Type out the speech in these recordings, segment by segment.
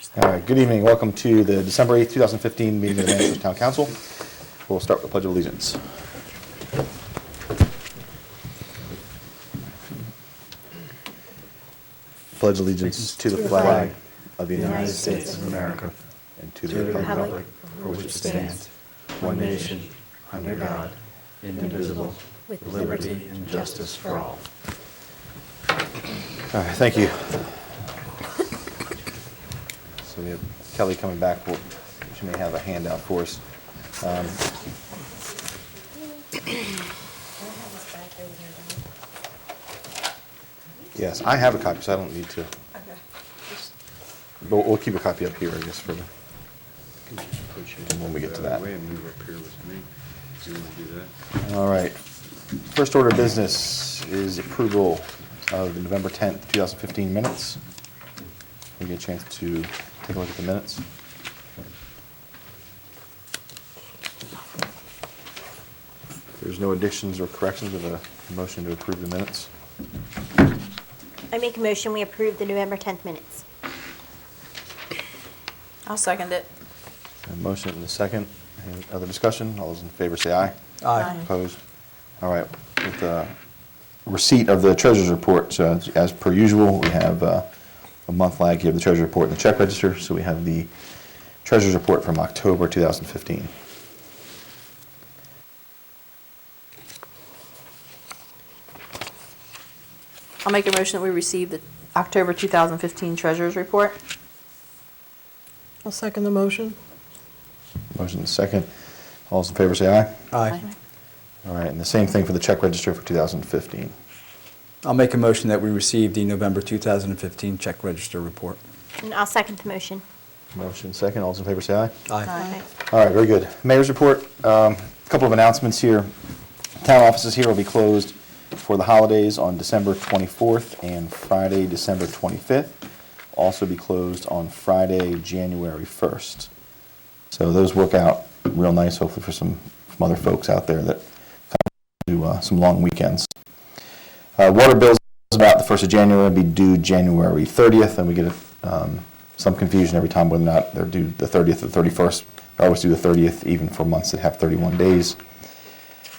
All right, good evening. Welcome to the December 8th, 2015 meeting of the Manchester Town Council. We'll start with the Pledge of Allegiance. Pledge allegiance to the flag of the United States of America and to the republic for which it stands, one nation, under God, indivisible, with liberty and justice for all. All right, thank you. So we have Kelly coming back. She may have a handout for us. Yes, I have a copy, so I don't need to. Okay. But we'll keep a copy up here, I guess, for the, when we get to that. Way and move up here with me. Do you want to do that? All right. First order of business is approval of the November 10th, 2015 minutes. We get a chance to take a look at the minutes. There's no additions or corrections of a motion to approve the minutes. I make a motion, we approve the November 10th minutes. I'll second it. A motion and a second. Any other discussion? All those in favor say aye. Aye. Opposed? All right. With the receipt of the treasurer's report, so as per usual, we have a month lag here of the treasurer's report and the check register. So we have the treasurer's report from October 2015. I'll make a motion that we receive the October 2015 Treasurers Report. I'll second the motion. Motion and second. All those in favor say aye. Aye. All right, and the same thing for the check register for 2015. I'll make a motion that we receive the November 2015 check register report. And I'll second the motion. Motion second. All those in favor say aye. Aye. All right, very good. Mayor's report. A couple of announcements here. Town offices here will be closed for the holidays on December 24th and Friday, December 25th. Also be closed on Friday, January 1st. So those work out real nice, hopefully for some other folks out there that come to some long weekends. Water bills about the 1st of January will be due January 30th, and we get some confusion every time whether or not they're due the 30th or the 31st. They're always due the 30th, even for months that have 31 days.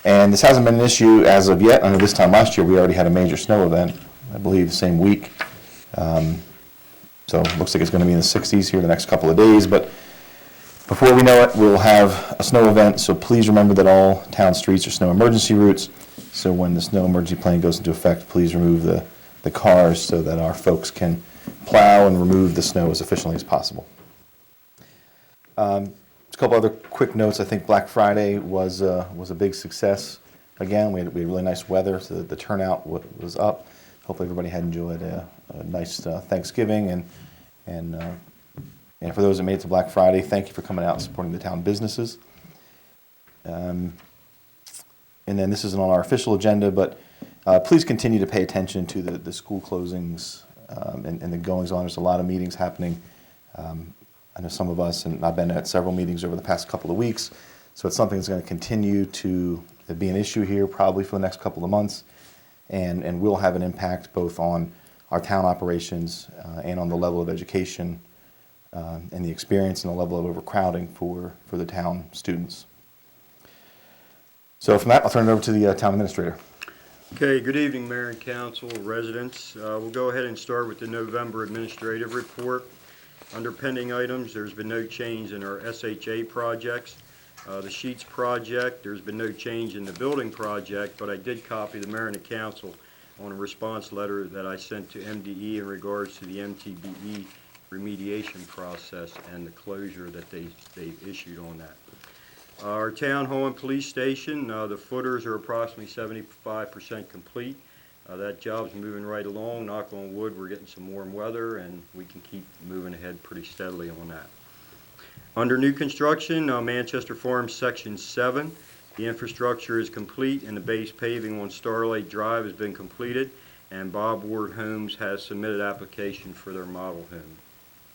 And this hasn't been an issue as of yet. I know this time last year we already had a major snow event, I believe the same week. So it looks like it's going to be in the 60s here the next couple of days. But before we know it, we'll have a snow event. So please remember that all town streets are snow emergency routes. So when the snow emergency plan goes into effect, please remove the cars so that our folks can plow and remove the snow as efficiently as possible. A couple other quick notes. I think Black Friday was a big success. Again, we had really nice weather, so the turnout was up. Hopefully everybody had enjoyed a nice Thanksgiving. And for those that made it to Black Friday, thank you for coming out and supporting the town businesses. And then this isn't on our official agenda, but please continue to pay attention to the school closings and the goings-on. There's a lot of meetings happening. I know some of us, and I've been at several meetings over the past couple of weeks, so it's something that's going to continue to be an issue here probably for the next couple of months, and will have an impact both on our town operations and on the level of education and the experience and the level of overcrowding for the town students. So from that, I'll turn it over to the town administrator. Okay, good evening, Mayor and Council, residents. We'll go ahead and start with the November administrative report. Under pending items, there's been no change in our SHA projects. The Sheets project, there's been no change in the building project, but I did copy the mayor and the council on a response letter that I sent to MDE in regards to the MTBE remediation process and the closure that they've issued on that. Our town hall and police station, the footers are approximately 75% complete. That job's moving right along. Knock on wood, we're getting some warm weather, and we can keep moving ahead pretty steadily on that. Under new construction, Manchester Farms Section 7, the infrastructure is complete, and the base paving on Starlight Drive has been completed, and Bob Ward Homes has submitted application for their model home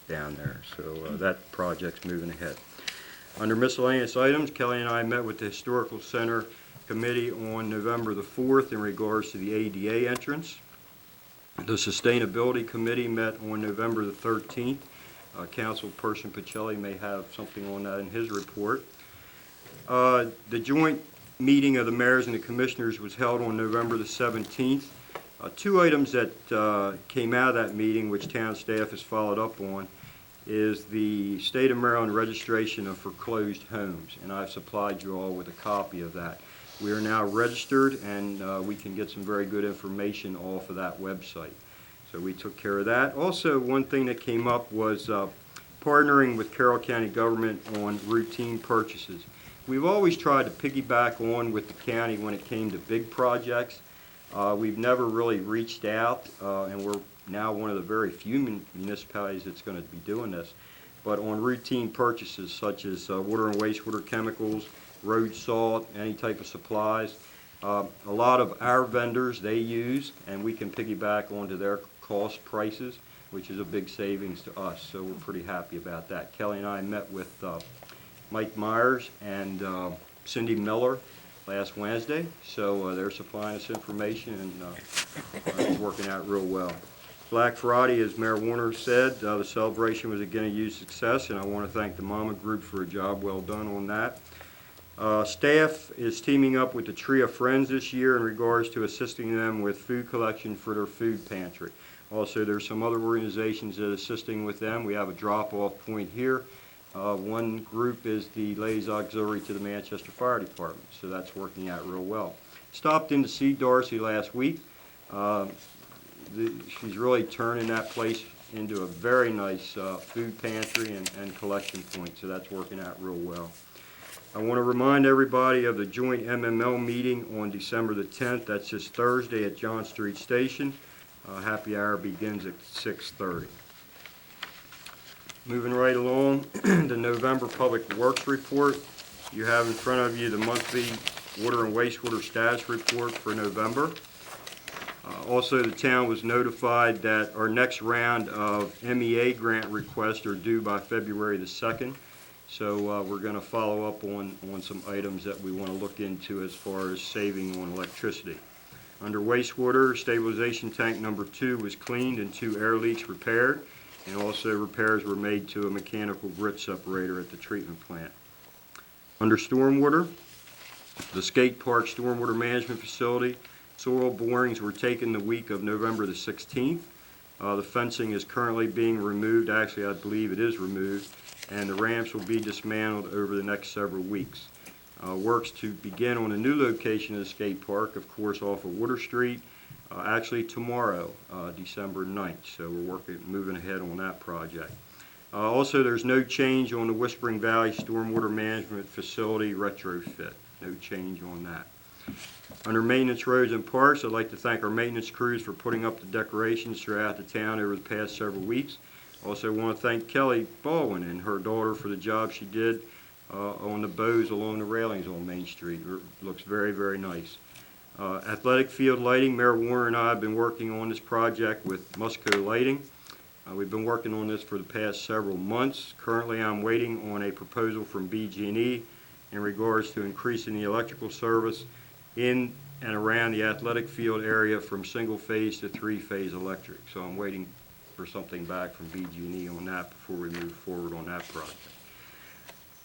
down there. So that project's moving ahead. Under miscellaneous items, Kelly and I met with the Historical Center Committee on November the 4th in regards to the ADA entrance. The Sustainability Committee met on November the 13th Councilperson Pacelli may have something on that in his report. The joint meeting of the mayors and the commissioners was held on November the 17th. Two items that came out of that meeting, which town staff has followed up on, is the State of Maryland registration of foreclosed homes, and I've supplied you all with a copy of that. We are now registered, and we can get some very good information off of that website. So we took care of that. Also, one thing that came up was partnering with Carroll County government on routine purchases. We've always tried to piggyback on with the county when it came to big projects. We've never really reached out, and we're now one of the very few municipalities that's going to be doing this. But on routine purchases such as water and wastewater chemicals, road salt, any type of supplies, a lot of our vendors they use, and we can piggyback onto their cost prices, which is a big savings to us. So we're pretty happy about that. Kelly and I met with Mike Myers and Cindy Miller last Wednesday, so they're supplying us information, and it's working out real well. Black Friday, as Mayor Warner said, the celebration was again a huge success, and I want to thank the Mama Group for a job well done on that. Staff is teaming up with the Tree of Friends this year in regards to assisting them with food collection for their food pantry. Also, there's some other organizations that are assisting with them. We have a drop-off point here. One group is the Ladies Auxiliary to the Manchester Fire Department, so that's working out real well. Stopped in to see Darcy last week. She's really turning that place into a very nice food pantry and collection point, so that's working out real well. I want to remind everybody of the joint MML meeting on December the 10th. That's this Thursday at John Street Station. Happy hour begins at 6:30. Moving right along, the November Public Works Report. You have in front of you the monthly water and wastewater status report for November. Also, the town was notified that our next round of MEA grant requests are due by February the 2nd. So we're going to follow up on some items that we want to look into as far as saving on electricity. Under wastewater, stabilization tank number 2 was cleaned and 2 air leaks repaired, and also repairs were made to a mechanical grit separator at the treatment plant. Under stormwater, the skate park stormwater management facility, soil borings were taken the week of November the 16th. The fencing is currently being removed. Actually, I believe it is removed, and the ramps will be dismantled over the next several weeks. Works to begin on a new location of the skate park, of course, off of Water Street, actually tomorrow, December 9th. So we're moving ahead on that project. Also, there's no change on the Whispering Valley Stormwater Management Facility retrofit. No change on that. Under maintenance, roads, and parks, I'd like to thank our maintenance crews for putting up the decorations throughout the town over the past several weeks. Also want to thank Kelly Baldwin and her daughter for the job she did on the bows along the railings on Main Street. It looks very, very nice. Athletic field lighting, Mayor Warner and I have been working on this project with Musco Lighting. We've been working on this for the past several months. Currently, I'm waiting on a proposal from BG&E in regards to increasing the electrical service in and around the athletic field area from single-phase to three-phase electric. So I'm waiting for something back from BG&E on that before we move forward on that project.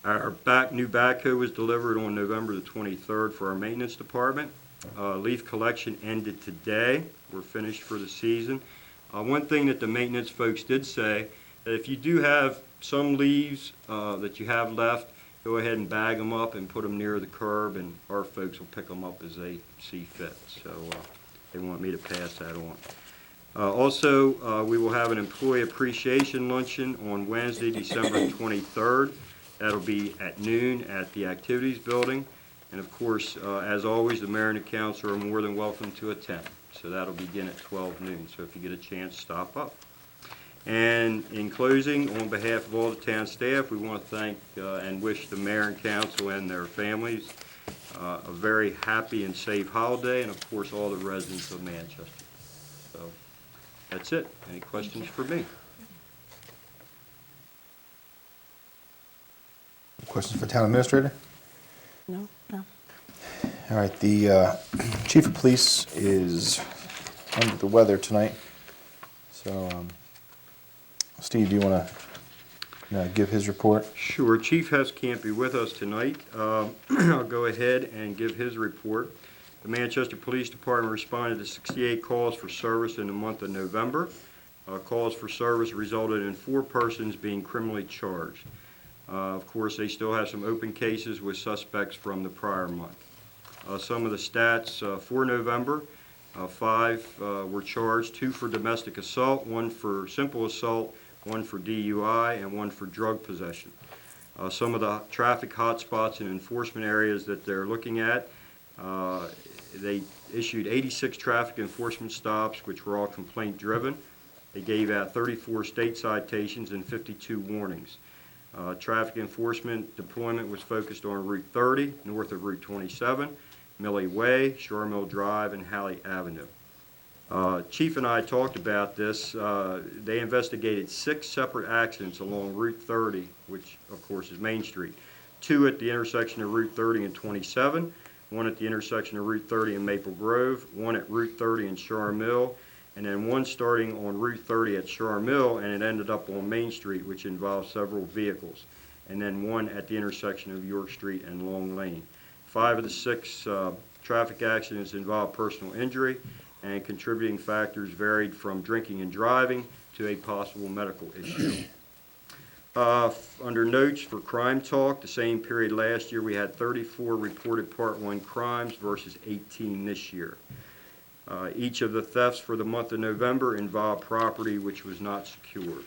Our new backhoe was delivered on November the 23rd for our maintenance department. Leaf collection ended today. We're finished for the season. One thing that the maintenance folks did say, that if you do have some leaves that you have left, go ahead and bag them up and put them near the curb, and our folks will pick them up as they see fit. So they want me to pass that on. Also, we will have an employee appreciation luncheon on Wednesday, December 23rd. That'll be at noon at the Activities Building. And of course, as always, the mayor and the council are more than welcome to attend. So that'll begin at 12 noon. So if you get a chance, stop up. And in closing, on behalf of all the town staff, we want to thank and wish the mayor and council and their families a very happy and safe holiday, and of course, all the residents of Manchester. So that's it. Any questions for me? Questions for Town Administrator? No, no. All right, the Chief of Police is under the weather tonight. So, Steve, do you want to give his report. Sure. Chief Hess can't be with us tonight. I'll go ahead and give his report. The Manchester Police Department responded to 68 calls for service in the month of November. Calls for service resulted in 4 persons being criminally charged. Of course, they still have some open cases with suspects from the prior month. Some of the stats for November, 5 were charged, 2 for domestic assault, 1 for simple assault, 1 for DUI, and 1 for drug possession. Some of the traffic hotspots and enforcement areas that they're looking at, they issued 86 traffic enforcement stops, which were all complaint-driven. They gave out 34 state citations and 52 warnings. Traffic enforcement deployment was focused on Route 30, north of Route 27, Millie Way, Shore Mill Drive, and Halley Avenue. Chief and I talked about this. They investigated 6 separate accidents along Route 30, which of course is Main Street. 2 at the intersection of Route 30 and 27, 1 at the intersection of Route 30 and Maple Grove, 1 at Route 30 and Shore Mill, and then 1 starting on Route 30 at Shore Mill, and it ended up on Main Street, which involved several vehicles, and then 1 at the intersection of York Street and Long Lane. 5 of the 6 traffic accidents involved personal injury, and contributing factors varied from drinking and driving to a possible medical issue. Under notes for Crime Talk, the same period last year, we had 34 reported Part 1 crimes versus 18 this year. Each of the thefts for the month of November involved property which was not secured.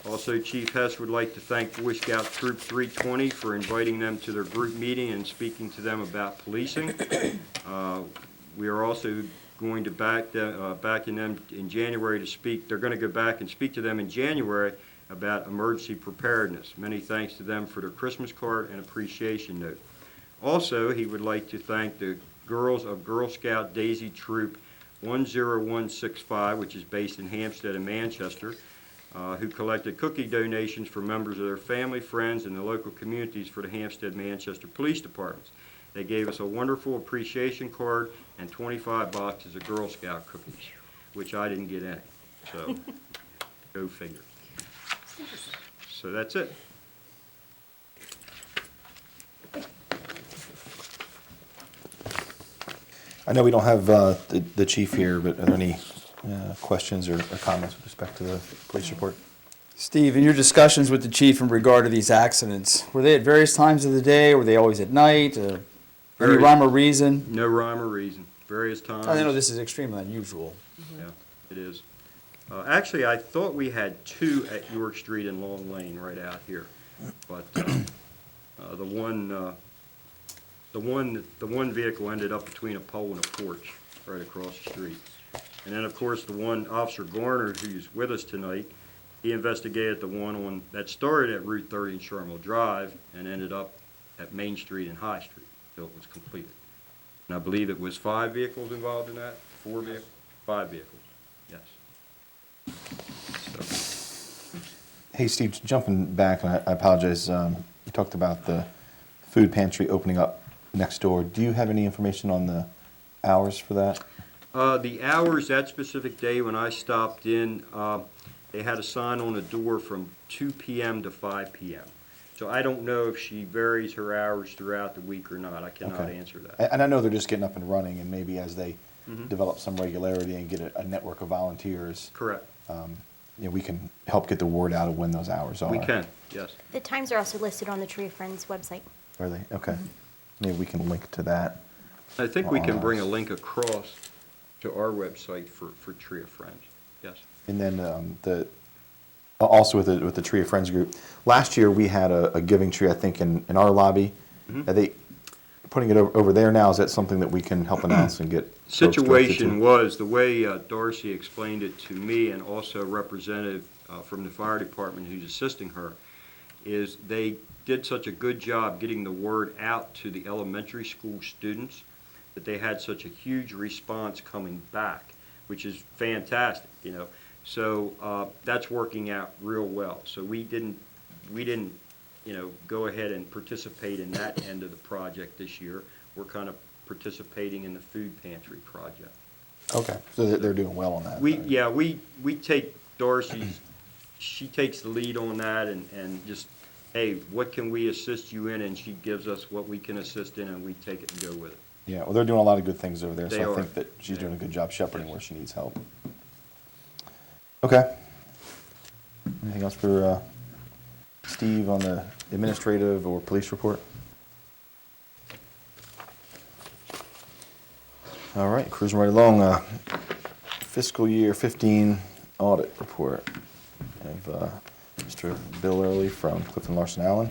Also, Chief Hess would like to thank Boy Scout Troop 320 for inviting them to their group meeting and speaking to them about policing. We are also going to back in them in January to speak. They're going to go back and speak to them in January about emergency preparedness. Many thanks to them for their Christmas card and appreciation note. Also, he would like to thank the girls of Girl Scout Daisy Troop 10165, which is based in Hampstead and Manchester, who collected cookie donations for members of their family, friends, and the local communities for the Hampstead Manchester Police Departments. They gave us a wonderful appreciation card and 25 boxes of Girl Scout cookies, which I didn't get any. So, go figure. So that's it. I know we don't have the chief here, but are there any questions or comments with respect to the police report? Steve, in your discussions with the chief in regard to these accidents, were they at various times of the day? Were they always at night? Any Very- rhyme or reason? No rhyme or reason. Various times. I know this is extremely unusual. Yeah, it is. Actually, I thought we had 2 at York Street and Long Lane right out here, but the one vehicle ended up between a pole and a porch right across the street. And then, of course, the one Officer Garner, who's with us tonight, he investigated the one that started at Route 30 and Charmel Drive and ended up at Main Street and High Street till it was completed. And I believe it was 5 vehicles involved in that, 4 vehicles, 5 vehicles, yes. So, Hey, Steve, jumping back, and I apologize, you talked about the food pantry opening up next door. Do you have any information on the hours for that? the hours that specific day when I stopped in, they had a sign on the door from 2 p.m. to 5 p.m. So I don't know if she varies her hours throughout the week or not. I cannot Okay. answer that. And I know they're just getting up and running, and maybe as they Mhm. develop some regularity and get a network of volunteers, Correct. we can help get the word out of when those hours are. We can, yes. The times are also listed on the Tree of Friends website. Are they? Okay. Maybe we can link to that. I think we can bring a Hours. link across to our website for Tree of Friends, yes. And then also with the Tree of Friends group, last year we had a giving tree, I think, in our lobby. Mhm. Are they putting it over there now? Is that something that we can help announce and get folks directed to? Situation was, the way Darcy explained it to me and also a representative from the fire department who's assisting her, is they did such a good job getting the word out to the elementary school students that they had such a huge response coming back, which is fantastic, you know. So that's working out real well. So we didn't, go ahead and participate in that end of the project this year. We're kind of participating in the food pantry project. Okay, so they're doing well on that. We take Darcy's she takes the lead on that and just, hey, what can we assist you in? And she gives us what we can assist in, and we take it and go with it. Yeah, well, they're doing a lot of good things over there, They so I are. think that she's Yeah. doing a good job shepherding where she needs help. Okay. Anything else for Steve on the administrative or police report? All right, cruising right along. Fiscal year 15 audit report. I have Mr. Bill Early from Clifton Larson Allen.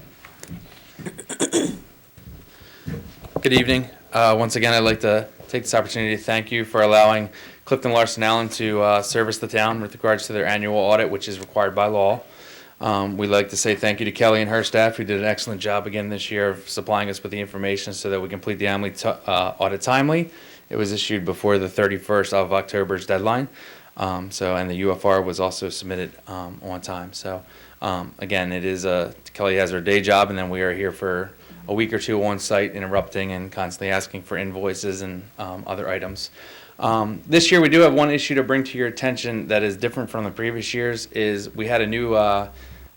Good evening. Once again, I'd like to take this opportunity to thank you for allowing Clifton Larson Allen to service the town with regards to their annual audit, which is required by law. We'd like to say thank you to Kelly and her staff, who did an excellent job again this year of supplying us with the information so that we complete the annual audit timely. It was issued before the 31st of October's deadline. And the UFR was also submitted on time. So again, it is Kelly has her day job, and then we are here for a week or two on site, interrupting and constantly asking for invoices and other items. This year, we do have one issue to bring to your attention that is different from the previous years. Is we had a new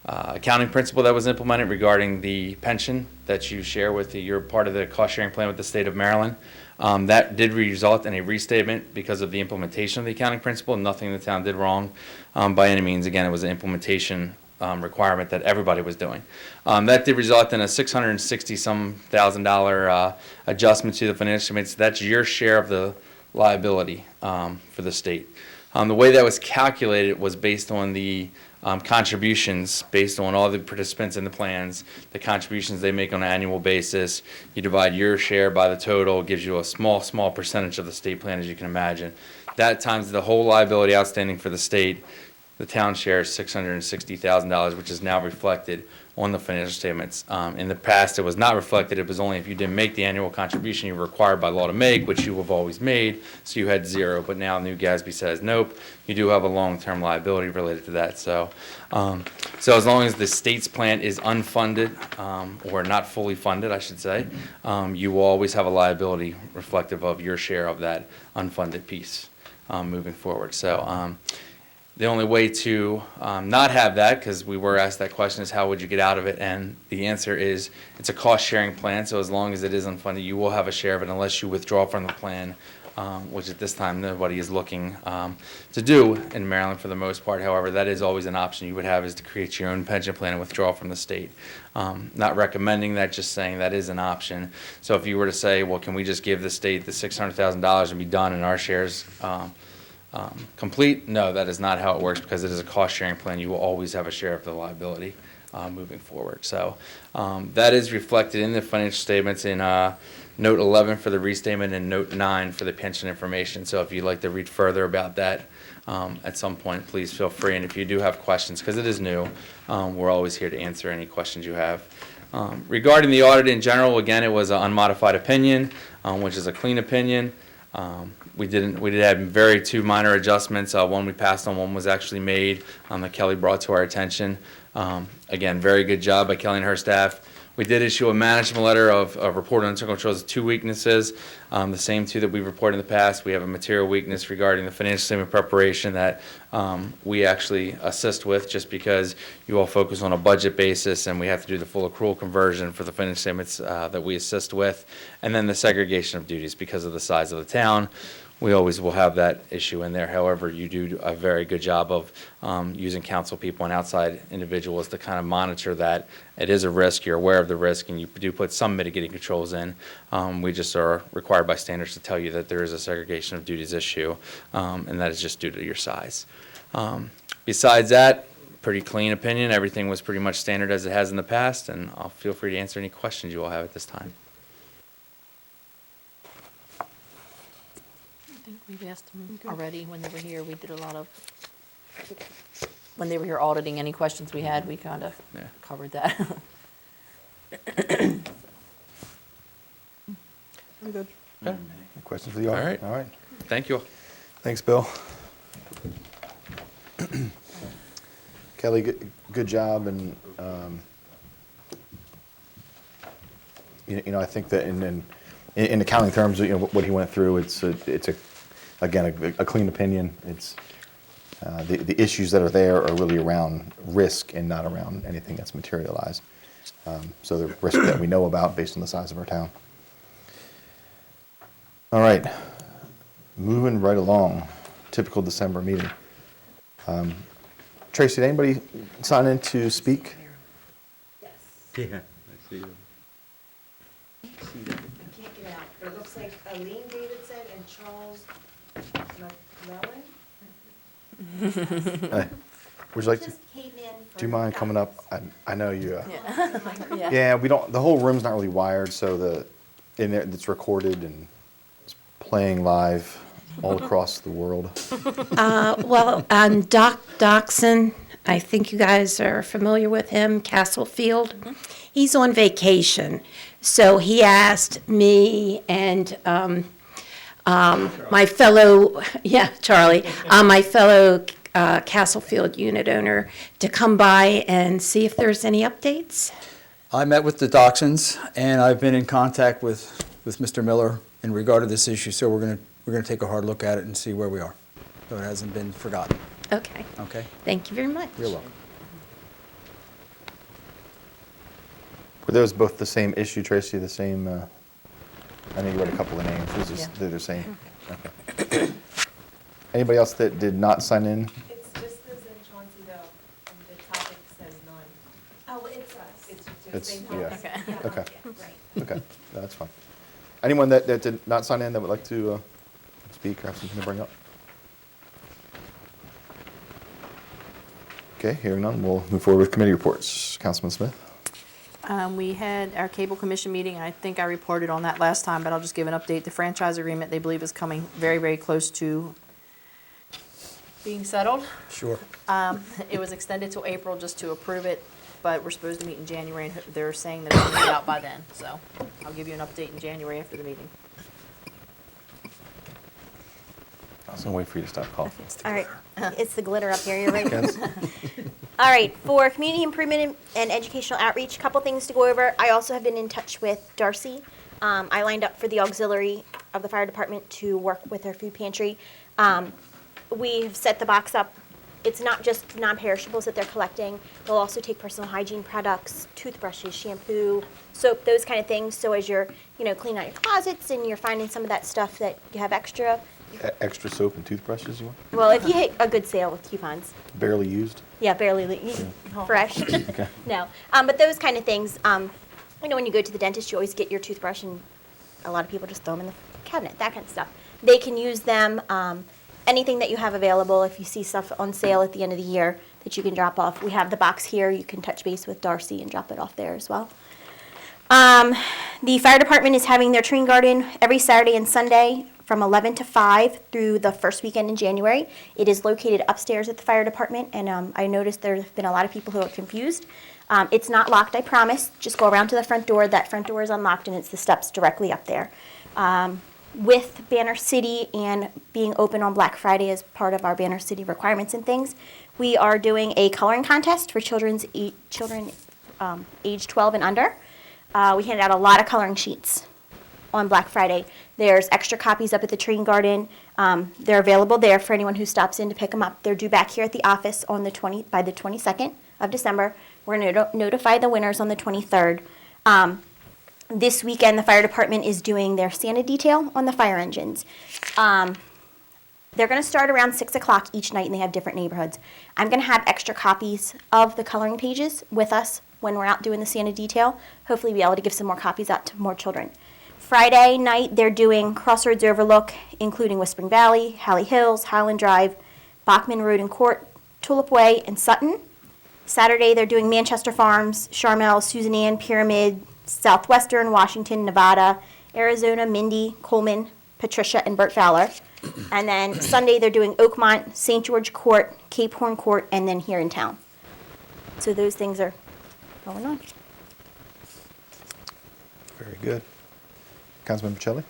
accounting principle that was implemented regarding the pension that you share with you're part of the cost sharing plan with the state of Maryland. That did result in a restatement because of the implementation of the accounting principle. Nothing the town did wrong by any means. Again, it was an implementation requirement that everybody was doing. That did result in a $660,000 adjustment to the financial statements. That's your share of the liability for the state. The way that was calculated was based on the contributions, based on all the participants in the plans, the contributions they make on an annual basis. You divide your share by the total, gives you a small percentage of the state plan, as you can imagine. That times the whole liability outstanding for the state. The town shares $660,000, which is now reflected on the financial statements. In the past, it was not reflected. It was only if you didn't make the annual contribution you were required by law to make, which you have always made, so you had zero. But now new GASB says, nope, you do have a long-term liability related to that. So as long as the state's plan is unfunded, or not fully funded, I should say, you will always have a liability reflective of your share of that unfunded piece moving forward. So the only way to not have that, because we were asked that question, is how would you get out of it? And the answer is it's a cost-sharing plan, so as long as it is unfunded, you will have a share of it unless you withdraw from the plan, which at this time nobody is looking to do in Maryland for the most part. However, that is always an option you would have, is to create your own pension plan and withdraw from the state. Not recommending that, just saying that is an option. So if you were to say, well, can we just give the state the $600,000 and be done and our shares complete? No, that is not how it works, because it is a cost-sharing plan. You will always have a share of the liability moving forward. So that is reflected in the financial statements in Note 11 for the restatement and Note 9 for the pension information. So if you'd like to read further about that at some point, please feel free. And if you do have questions, because it is new, we're always here to answer any questions you have. Regarding the audit in general, again, it was an unmodified opinion, which is a clean opinion. We did have very two minor adjustments. One we passed on, one was actually made that Kelly brought to our attention. Again, very good job by Kelly and her staff. We did issue a management letter of report on internal controls of two weaknesses, the same two that we've reported in the past. We have a material weakness regarding the financial statement preparation that we actually assist with, just because you all focus on a budget basis and we have to do the full accrual conversion for the financial statements that we assist with. And then the segregation of duties, because of the size of the town. We always will have that issue in there. However, you do a very good job of using council people and outside individuals to kind of monitor that. It is a risk, you're aware of the risk, and you do put some mitigating controls in. We just are required by standards to tell you that there is a segregation of duties issue, and that is just due to your size. Besides that, pretty clean opinion. Everything was pretty much standard as it has in the past, and I'll feel free to answer any questions you all have at this time. I think we've asked them already when they were here. We did a lot of, when they were here auditing, any questions we had, we kind of Yeah. covered that. Very good. Okay. Any questions for the audit? All right. All right. Thank you all. Thanks, Bill. Kelly, good job, and I think that in accounting terms, what he went through, it's again a clean opinion. It's The issues that are there are really around risk and not around anything that's materialized. So the risk that we know about based on the size of our town. All right, moving right along, typical December meeting. Tracy, did anybody sign in to speak? Yeah, I see them. Can't get out. It looks like Aline Davidson and Charles McClellan. Would you like to, Just came in for. do you mind coming up? I know you, Yeah. yeah, we don't, the whole room's not really wired, so in there, it's recorded and it's playing live all across the world. Doc Doxson, I think you guys are familiar with him, Castlefield. He's on vacation, so he asked me and my fellow, Charlie, my fellow Castlefield unit owner to come by and see if there's any updates. I met with the Dachshunds, and I've been in contact with Mr. Miller in regard to this issue, so we're gonna take a hard look at it and see where we are. So it hasn't been forgotten, Okay, okay? thank you very much. You're welcome. Were those both the same issue, Tracy, the same, I know you read a couple of names, was this, Yeah. they're the same? Okay. Anybody else that did not sign in? It's just as in Chaunceyville, and the topic says none. Oh, it's us. It's It's, just. yeah, Okay. okay, Right. okay, no, that's fine. Anyone that did not sign in that would like to speak or have something to bring up? Okay, hearing none, we'll move forward with committee reports. Councilman Smith? We had our cable commission meeting, and I think I reported on that last time, but I'll just give an update. The franchise agreement, they believe, is coming very, very close to being settled. Sure. It was extended till April just to approve it, but we're supposed to meet in January, and they're saying that it's going to be out by then. So I'll give you an update in January after the meeting. I was gonna wait for you to stop coughing. All right, it's the glitter up here, you're right. Yes? All right, for community improvement and educational outreach, couple things to go over. I also have been in touch with Darcy. I lined up for the auxiliary of the fire department to work with our food pantry. We've set the box up. It's not just non-perishables that they're collecting. They'll also take personal hygiene products, toothbrushes, shampoo, soap, those kind of things. So as you're, cleaning out your closets and you're finding some of that stuff that you have extra, Extra soap and toothbrushes you want? well, if you hit a good sale with coupons. Barely used? Yeah, barely fresh. Okay. No, but those kind of things. When you go to the dentist, you always get your toothbrush, and a lot of people just throw them in the cabinet. That kind of stuff. They can use them. Anything that you have available. If you see stuff on sale at the end of the year that you can drop off, we have the box here. You can touch base with Darcy and drop it off there as well. The fire department is having their tree garden every Saturday and Sunday from 11 to 5 through the first weekend in January. It is located upstairs at the fire department, and I noticed there have been a lot of people who are confused. It's not locked, I promise. Just go around to the front door. That front door is unlocked, and it's the steps directly up there. With Banner City and being open on Black Friday as part of our Banner City requirements and things, we are doing a coloring contest for children age 12 and under. We handed out a lot of coloring sheets on Black Friday. There's extra copies up at the Tree Garden. They're available there for anyone who stops in to pick them up. They're due back here at the office on by the 22nd of December. We're going to notify the winners on the 23rd. This weekend, the fire department is doing their Santa detail on the fire engines. They're going to start around 6 o'clock each night, and they have different neighborhoods. I'm going to have extra copies of the coloring pages with us when we're out doing the Santa detail. Hopefully be able to give some more copies out to more children. Friday night, they're doing Crossroads Overlook, including Whispering Valley, Halley Hills, Highland Drive, Bachman Road and Court, Tulip Way, and Sutton. Saturday, they're doing Manchester Farms, Charmel, Susan Ann, Pyramid, Southwestern, Washington, Nevada, Arizona, Mindy, Coleman, Patricia, and Burt Fowler. And then Sunday, they're doing Oakmont, St. George Court, Cape Horn Court, and then here in town. So those things are going on. Very good. Councilman Pacelli?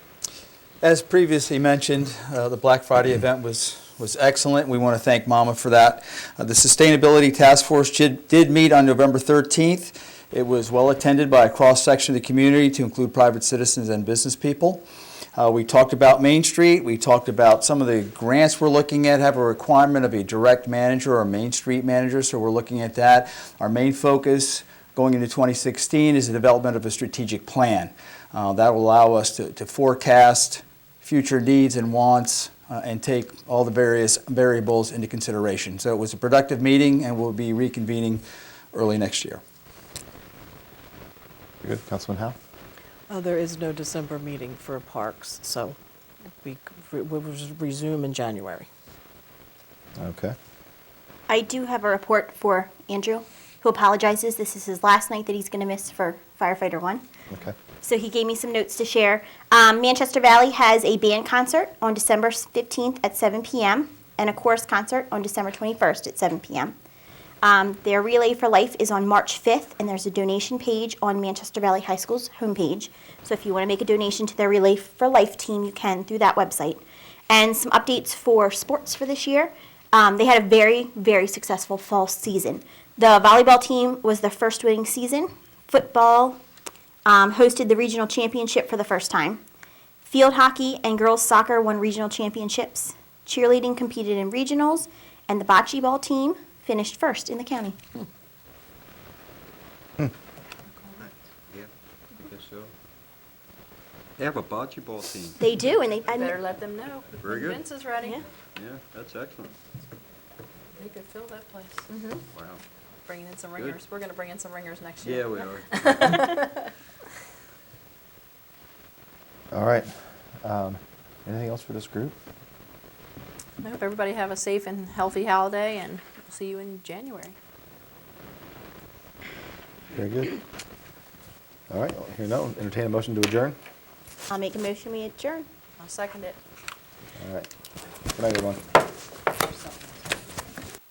As previously mentioned, the Black Friday event was excellent. We want to thank Mama for that. The Sustainability Task Force did meet on November 13th. It was well attended by a cross-section of the community to include private citizens and business people. We talked about Main Street. We talked about some of the grants we're looking at have a requirement of a direct manager or Main Street manager, so we're looking at that. Our main focus going into 2016 is the development of a strategic plan. That will allow us to forecast future needs and wants and take all the various variables into consideration. So it was a productive meeting, and we'll be reconvening early next year. Very good. Councilman Howe? There is no December meeting for parks, so we will resume in January. Okay. I do have a report for Andrew, who apologizes. This is his last night that he's going to miss for firefighter 1. Okay. So he gave me some notes to share. Manchester Valley has a band concert on December 15th at 7 p.m. and a chorus concert on December 21st at 7 p.m. Their Relay for Life is on March 5th, and there's a donation page on Manchester Valley High School's homepage. So if you want to make a donation to their Relay for Life team, you can through that website. And some updates for sports for this year. They had a very, very successful fall season. The volleyball team was their first winning season. Football hosted the regional championship for the first time. Field hockey and girls soccer won regional championships. Cheerleading competed in regionals, and the bocce ball team finished first in the county. Yeah, I guess so. They have a bocce ball team. They do, and they Better let them know. Very good. Vince is ready. Yeah. Yeah, that's excellent. They could fill that place. Wow. Bringing in some Good. ringers. We're gonna bring in some ringers next year. Yeah, we are. All right. Anything else for this group? I hope everybody have a safe and healthy holiday, and we'll see you in January. Very good. All right, here now, entertain a motion to adjourn. I'll make a motion, we adjourn. I'll second it. All right. Good night, everyone.